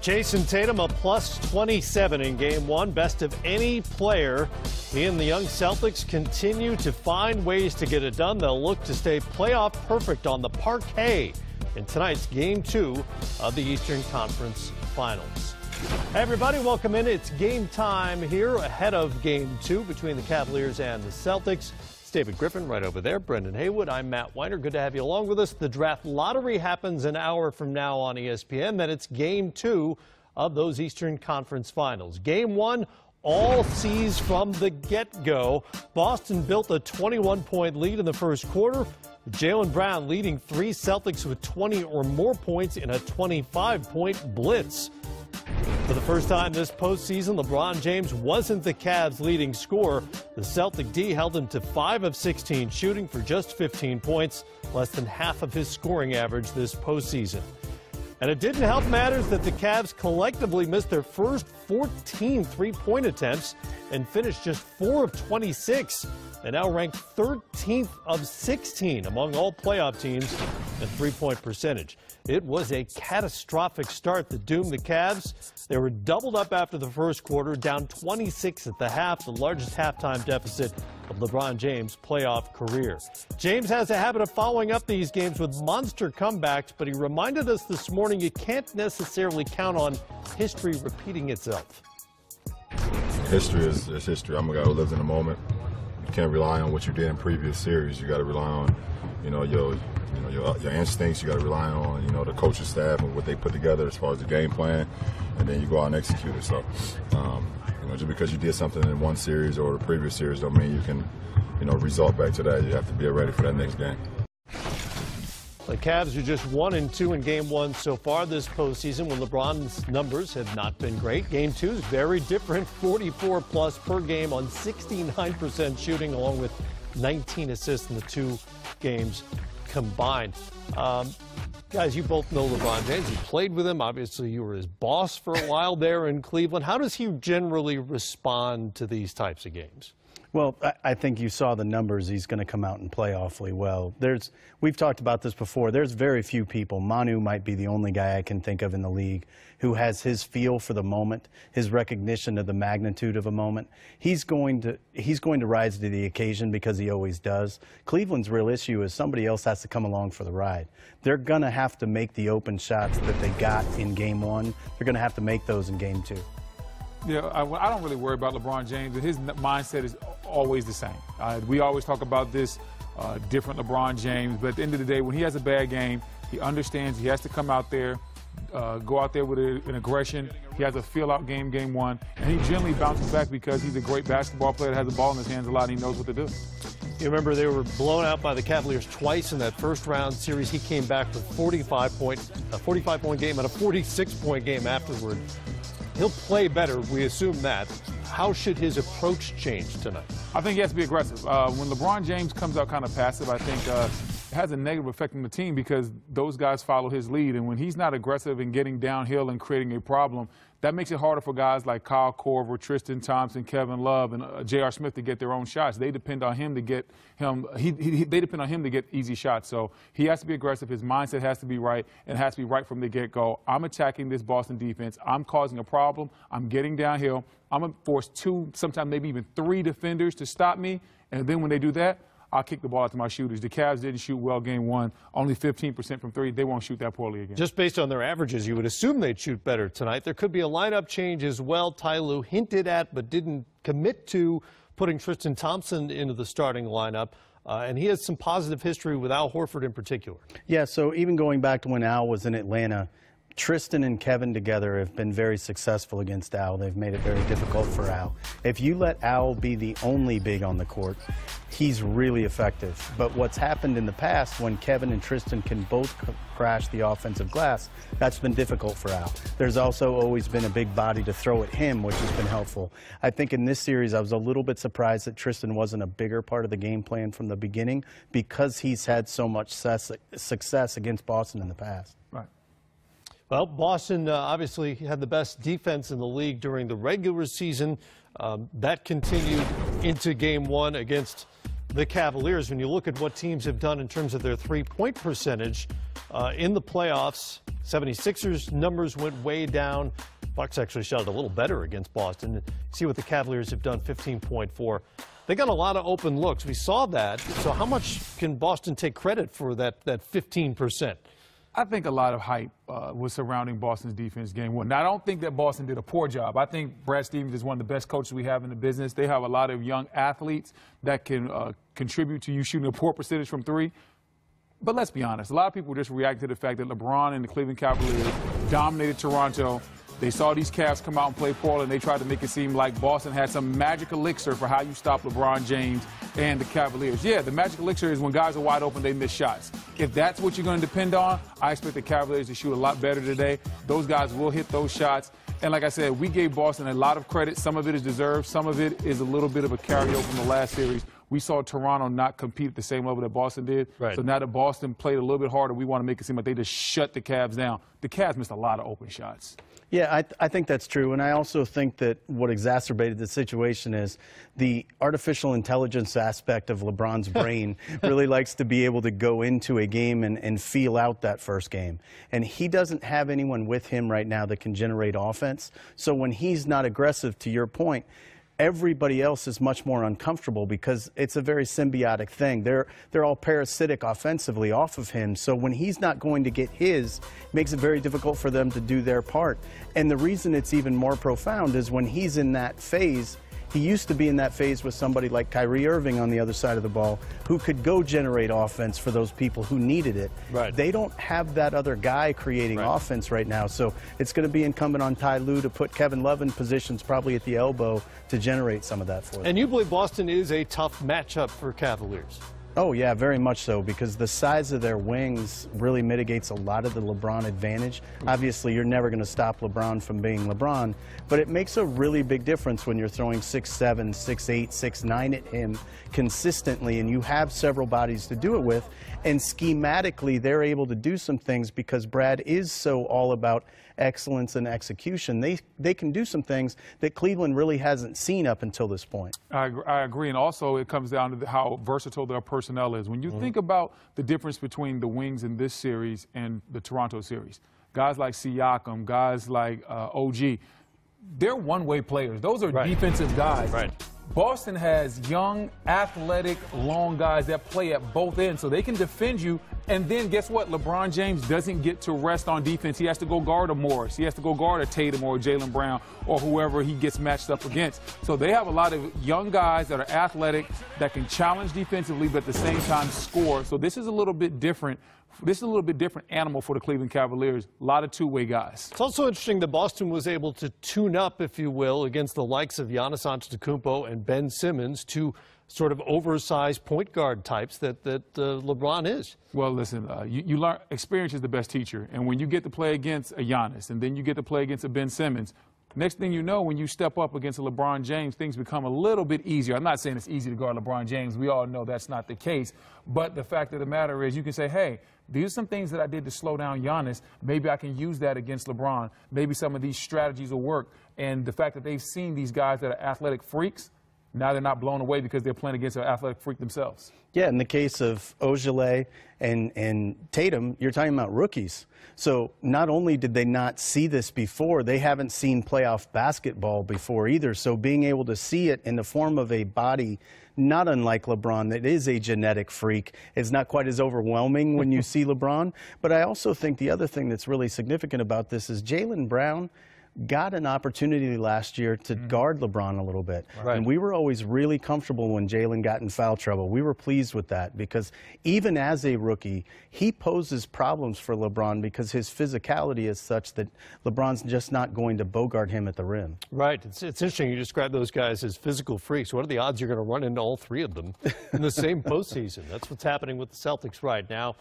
Jason Tatum a plus 27 in game one, best of any player. He and the young Celtics continue to find ways to get it done. They'll look to stay playoff perfect on the parquet in tonight's game two of the Eastern Conference Finals. Hey everybody, welcome in. It's game time here ahead of game two between the Cavaliers and the Celtics. It's David Griffin right over there. Brendan Haywood. I'm Matt Weiner. Good to have you along with us. The draft lottery happens an hour from now on ESPN. Then it's game two of those Eastern Conference Finals. Game one, all C's from the get-go. Boston built a 21-point lead in the first quarter. Jaylen Brown leading three Celtics with 20 or more points in a 25-point blitz. For the first time this postseason, LeBron James wasn't the Cavs' leading scorer. The Celtic D held him to 5 of 16 shooting for just 15 points, less than half of his scoring average this postseason. And it didn't help matters that the Cavs collectively missed their first 14 three-point attempts and finished just 4 of 26, and now ranked 13th of 16 among all playoff teams in three-point percentage. It was a catastrophic start that doomed the Cavs. They were doubled up after the first quarter, down 26 at the half, the largest halftime deficit of LeBron James' playoff career. James has a habit of following up these games with monster comebacks, but he reminded us this morning you can't necessarily count on history repeating itself. History is history. I'm a guy who lives in the moment. You can't rely on what you did in previous series. You got to rely on, your instincts. You got to rely on, the coaching staff and what they put together as far as the game plan, and then you go out and execute it. So, just because you did something in one series or the previous series don't mean you can, result back to that. You have to be ready for that next game. The Cavs are just 1-2 in game one so far this postseason when LeBron's numbers have not been great. Game two is very different, 44+ per game on 69% shooting, along with 19 assists in the two games combined. Guys, you both know LeBron James. You played with him. Obviously, you were his boss for a while there in Cleveland. How does he generally respond to these types of games? Well, I think you saw the numbers. He's going to come out and play awfully well. We've talked about this before. There's very few people. Manu might be the only guy I can think of in the league who has his feel for the moment, his recognition of the magnitude of a moment. He's going to rise to the occasion because he always does. Cleveland's real issue is somebody else has to come along for the ride. They're going to have to make the open shots that they got in game one. They're going to have to make those in game two. Yeah, I don't really worry about LeBron James. His mindset is always the same. We always talk about this different LeBron James, but at the end of the day, when he has a bad game, he understands he has to come out there, go out there with an aggression. He has a feel-out game one, and he generally bounces back because he's a great basketball player that has the ball in his hands a lot and he knows what to do. You remember they were blown out by the Cavaliers twice in that first round series. He came back with a 45-point game and a 46-point game afterward. He'll play better, we assume that. How should his approach change tonight? I think he has to be aggressive. When LeBron James comes out kind of passive, I think it has a negative effect on the team because those guys follow his lead. And when he's not aggressive and getting downhill and creating a problem, that makes it harder for guys like Kyle Korver, Tristan Thompson, Kevin Love, and J.R. Smith to get their own shots. They depend on him to get they depend on him to get easy shots. So he has to be aggressive. His mindset has to be right, and it has to be right from the get-go. I'm attacking this Boston defense. I'm causing a problem. I'm getting downhill. I'm going to force 2, sometimes maybe even 3 defenders to stop me. And then when they do that, I'll kick the ball out to my shooters. The Cavs didn't shoot well game one, only 15% from 3. They won't shoot that poorly again. Just based on their averages, you would assume they'd shoot better tonight. There could be a lineup change as well. Ty Lue hinted at but didn't commit to putting Tristan Thompson into the starting lineup. And he has some positive history with Al Horford in particular. Yeah, so even going back to when Al was in Atlanta, Tristan and Kevin together have been very successful against Al. They've made it very difficult for Al. If you let Al be the only big on the court, he's really effective. But what's happened in the past when Kevin and Tristan can both crash the offensive glass, that's been difficult for Al. There's also always been a big body to throw at him, which has been helpful. I think in this series, I was a little bit surprised that Tristan wasn't a bigger part of the game plan from the beginning because he's had so much success against Boston in the past. Right. Well, Boston obviously had the best defense in the league during the regular season. That continued into game one against the Cavaliers. When you look at what teams have done in terms of their three-point percentage, in the playoffs. 76ers numbers went way down. Bucks actually shot it a little better against Boston. See what the Cavaliers have done, 15.4. They got a lot of open looks. We saw that. So how much can Boston take credit for that 15%? I think a lot of hype was surrounding Boston's defense game one. Now, I don't think that Boston did a poor job. I think Brad Stevens is one of the best coaches we have in the business. They have a lot of young athletes that can contribute to you shooting a poor percentage from three. But let's be honest, a lot of people just react to the fact that LeBron and the Cleveland Cavaliers dominated Toronto. They saw these Cavs come out and play Portland, and they tried to make it seem like Boston had some magic elixir for how you stop LeBron James and the Cavaliers. Yeah, the magic elixir is when guys are wide open, they miss shots. If that's what you're going to depend on, I expect the Cavaliers to shoot a lot better today. Those guys will hit those shots. And like I said, we gave Boston a lot of credit. Some of it is deserved. Some of it is a little bit of a carryover from the last series. We saw Toronto not compete at the same level that Boston did. Right. So now that Boston played a little bit harder, we want to make it seem like they just shut the Cavs down. The Cavs missed a lot of open shots. Yeah, I think that's true. And I also think that what exacerbated the situation is the artificial intelligence aspect of LeBron's brain really likes to be able to go into a game and feel out that first game. And he doesn't have anyone with him right now that can generate offense. So when he's not aggressive, to your point, everybody else is much more uncomfortable because it's a very symbiotic thing. They're all parasitic offensively off of him. So when he's not going to get his, it makes it very difficult for them to do their part. And the reason it's even more profound is when he's in that phase, he used to be in that phase with somebody like Kyrie Irving on the other side of the ball who could go generate offense for those people who needed it. Right. They don't have that other guy creating offense right now. So it's going to be incumbent on Ty Lue to put Kevin Love in positions probably at the elbow to generate some of that for them. And you believe Boston is a tough matchup for Cavaliers? Oh, yeah, very much so, because the size of their wings really mitigates a lot of the LeBron advantage. Obviously, you're never going to stop LeBron from being LeBron, but it makes a really big difference when you're throwing 6'7", 6'8", 6'9" at him consistently, and you have several bodies to do it with. And schematically, they're able to do some things because Brad is so all about excellence and execution. They can do some things that Cleveland really hasn't seen up until this point. I agree, and also it comes down to how versatile their personnel is. When you think about the difference between the wings in this series and the Toronto series, guys like Siakam, guys like OG, they're one-way players. Those are defensive guys. Right. Boston has young, athletic, long guys that play at both ends, so they can defend you. And then guess what? LeBron James doesn't get to rest on defense. He has to go guard a Morris. He has to go guard a Tatum or a Jaylen Brown or whoever he gets matched up against. So they have a lot of young guys that are athletic, that can challenge defensively, but at the same time score. So this is a little bit different. This is a little bit different animal for the Cleveland Cavaliers. A lot of two-way guys. It's also interesting that Boston was able to tune up, if you will, against the likes of Giannis Antetokounmpo and Ben Simmons, two sort of oversized point guard types that LeBron is. Well, listen, you learn experience is the best teacher. And when you get to play against a Giannis and then you get to play against a Ben Simmons, next thing you know, when you step up against a LeBron James, things become a little bit easier. I'm not saying it's easy to guard LeBron James. We all know that's not the case. But the fact of the matter is you can say, hey, these are some things that I did to slow down Giannis. Maybe I can use that against LeBron. Maybe some of these strategies will work. And the fact that they've seen these guys that are athletic freaks, now they're not blown away because they're playing against an athletic freak themselves. Yeah, in the case of Ojale and Tatum, you're talking about rookies. So not only did they not see this before, they haven't seen playoff basketball before either. So being able to see it in the form of a body not unlike LeBron that is a genetic freak is not quite as overwhelming when you see LeBron. But I also think the other thing that's really significant about this is Jaylen Brown got an opportunity last year to guard LeBron a little bit. Right. And we were always really comfortable when Jaylen got in foul trouble. We were pleased with that because even as a rookie, he poses problems for LeBron because his physicality is such that LeBron's just not going to bogart him at the rim. Right. It's interesting you describe those guys as physical freaks. What are the odds you're going to run into all three of them in the same postseason? That's what's happening with the Celtics right now.